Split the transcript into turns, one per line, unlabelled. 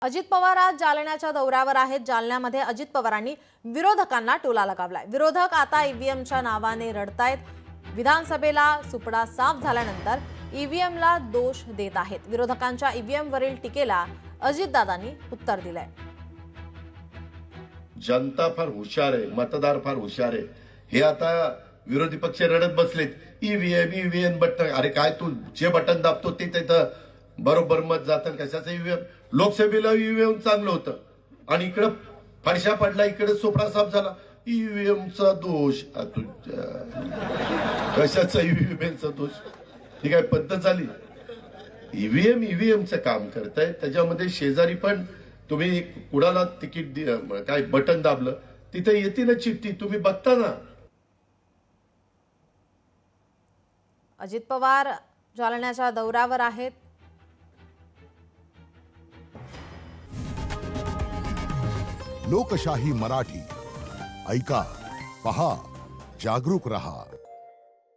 अजित पवार आज जालन्याच्या दौऱ्यावर आहेत। जालन्यामध्ये अजित पवारांनी विरोधकांना टोला लगावलाय। विरोधक आता ईव्हीएमच्या नावाने रडतायत। विधानसभेला सुपडा साफ झाल्यानंतर ईव्हीएमला दोष देत आहेत। विरोधकांच्या ईव्हीएम वरील टीकेला अजितदादांनी उत्तर दिलंय।
जनता फार हुशार आहे, मतदार फार हुशार आहे। हे आता विरोधी पक्ष रडत बसलेत, ईव्हीएम बटन। अरे काय तू जे बटन दाबतो ते तिथं बरोबर मत जातं। कशाचं ईव्हीएम? लोकसभेला ईव्हीएम चांगलं होतं आणि इकडे फडशा पडला, इकडे सोपडा साफ झाला। ईव्हीएमचा दोष। कशाचा ईव्हीएमचा दोष? ही काय पद्धत झाली? ईव्हीएमचं काम करताय, त्याच्यामध्ये शेजारी पण तुम्ही कुणाला तिकीट काय बटन दाबलं तिथे येते ना चिठ्ठी, तुम्ही बघता ना।
अजित पवार जालन्याच्या दौऱ्यावर आहेत।
लोकशाही मराठी ऐका, पहा, जागरूक रहा।